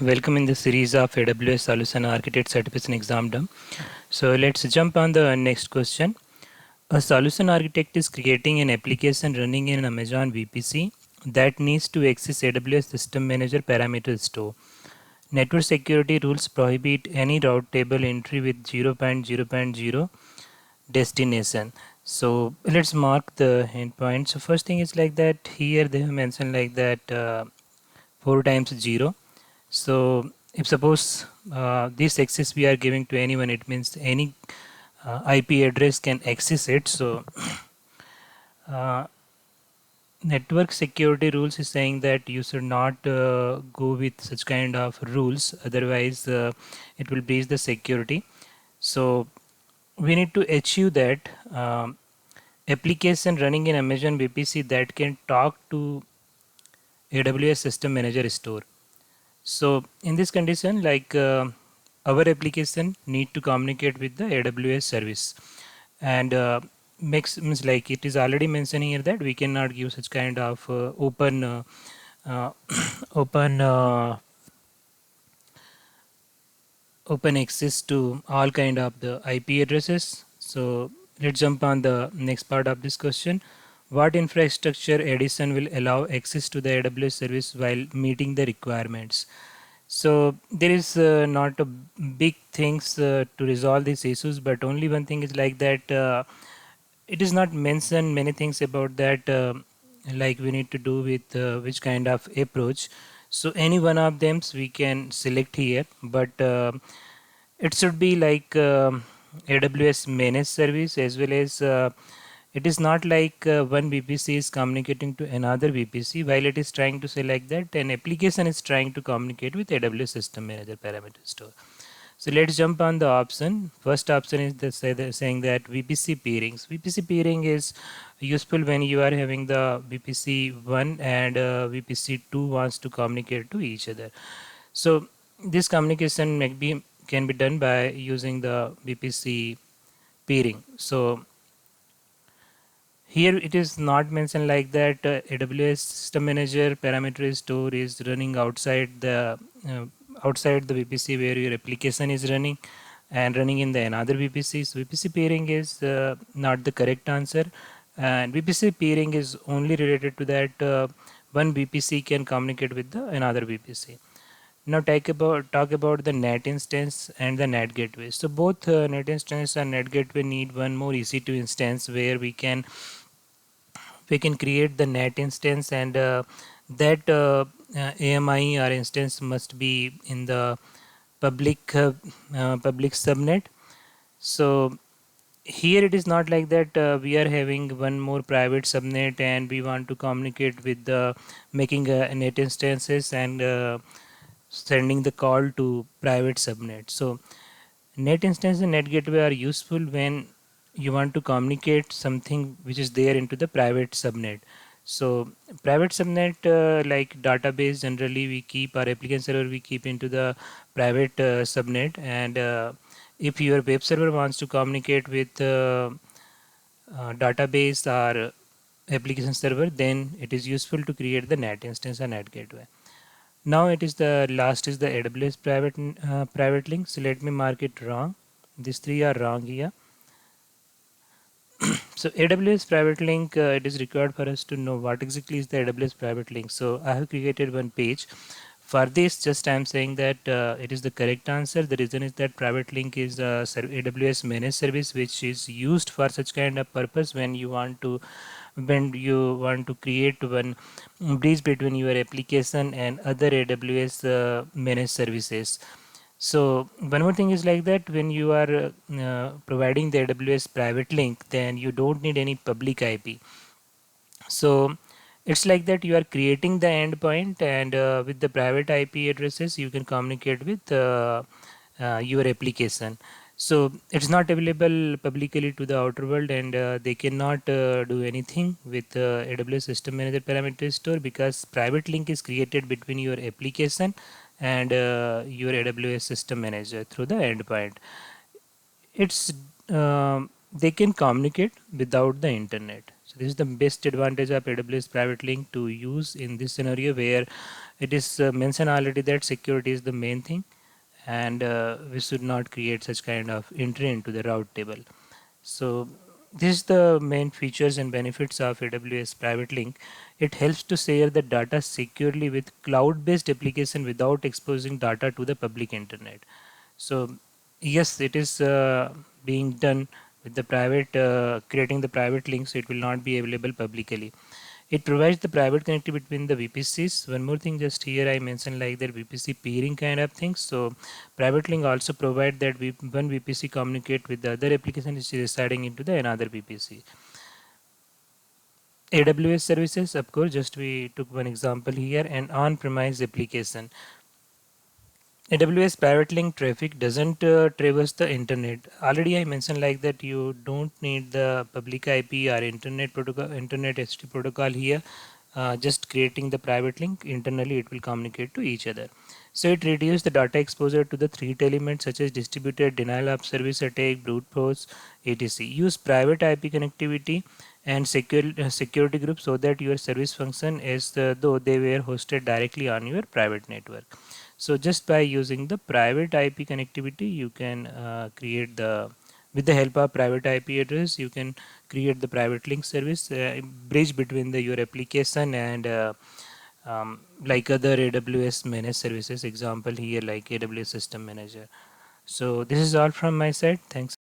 Welcome in the series of AWS Solution Architect Certification Exam done. So let's jump on the next question. A solution architect is creating an application running in Amazon VPC that needs to access AWS System Manager parameter store. Network security rules prohibit any route table entry with 0.0.0 destination. So let's mark the endpoint. So first thing is like that here they have mentioned like that 4 times 0. So if suppose this access we are giving to anyone, it means any IP address can access it. So uh, network security rules is saying that you should not go with such kind of rules, otherwise it will breach the security. So we need to achieve that application running in Amazon VPC that can talk to AWS System Manager Store. So in this condition, like our application need to communicate with the AWS service, and makes means like it is already mentioning here that we cannot give such kind of uh, open open access to all kind of the IP addresses. So let's jump on the next part of this question. What infrastructure addition will allow access to the AWS service while meeting the requirements? So there is not a big things to resolve these issues, but only one thing is like that it is not mentioned many things about that, like we need to do with which kind of approach. So any one of them we can select here, but it should be like AWS managed service as well as it is not like one VPC is communicating to another VPC while it is trying to say like that an application is trying to communicate with AWS System Manager parameter store. So let's jump on the option. First option is saying that VPC peerings. VPC peering is useful when you are having the VPC 1 and VPC 2 wants to communicate to each other. So this communication can be done by using the VPC peering. So here it is not mentioned like that AWS System Manager parameter store is running uh, outside the VPC where your application is running and running in the another VPC. So VPC peering is not the correct answer, and VPC peering is only related to that one VPC can communicate with the another VPC. Now talk about the NAT instance and the NAT gateway. So both NAT instance and NAT gateway need one more EC2 instance where we can create the NAT instance, and that AMI or instance must be in the public subnet. So here it is not like that we are having one more private subnet and we want to communicate with the making net instances and sending the call to private subnet. So net instance and net gateway are useful when you want to communicate something which is there into the private subnet. So private subnet like database, generally we keep our application server we keep into the private subnet, and if your web server wants to communicate with database or application server, then it is useful to create the NAT instance and NAT gateway. Now it is the last is the AWS private link. So let me mark it wrong. These three are wrong here. So AWS private link, it is required for us to know what exactly is the AWS private link. So I have created one page. For this, just I am saying that it is the correct answer. The reason is that private link is AWS managed service, which is used for such kind of purpose when you want to create one bridge between your application and other AWS managed services. So one more thing is like that when you are providing the AWS private link, then you don't need any public IP. So it's like that you are creating the endpoint, and with the private IP addresses you can communicate with your application. So it's not available publicly to the outer world, and they cannot do anything with AWS System Manager parameter store, because private link is created between your application and your AWS System Manager through the endpoint. It's they can communicate without the internet. So this is the best advantage of AWS Private Link to use in this scenario where it is mentioned already that security is the main thing, and we should not create such kind of entry into the route table. So this is the main features and benefits of AWS Private Link. It helps to share the data securely with cloud-based application without exposing data to the public internet. So yes, it is being done with the private, creating the private links. It will not be available publicly. It provides the private connectivity between the VPCs. One more thing, just here I mentioned like that VPC peering kind of things. So private link also provide that one VPC communicate with the other application which is residing into the another VPC. AWS services, of course, just we took one example here, an on-premise application. AWS private link traffic doesn't traverse the internet. Already I mentioned like that you don't need the public IP or internet protocol, internet HTTP protocol here. Just creating the private link internally, it will communicate to each other. So it reduces the data exposure to the threat elements such as distributed denial of service attack, brute force, etc. Use private IP connectivity and security groups so that your service function as though they were hosted directly on your private network. So just by using the private IP connectivity, you can create the, with the help of private IP address, you can create the private link service, bridge between the your application and like other AWS managed services. Example here like AWS System Manager. So this is all from my side. Thanks.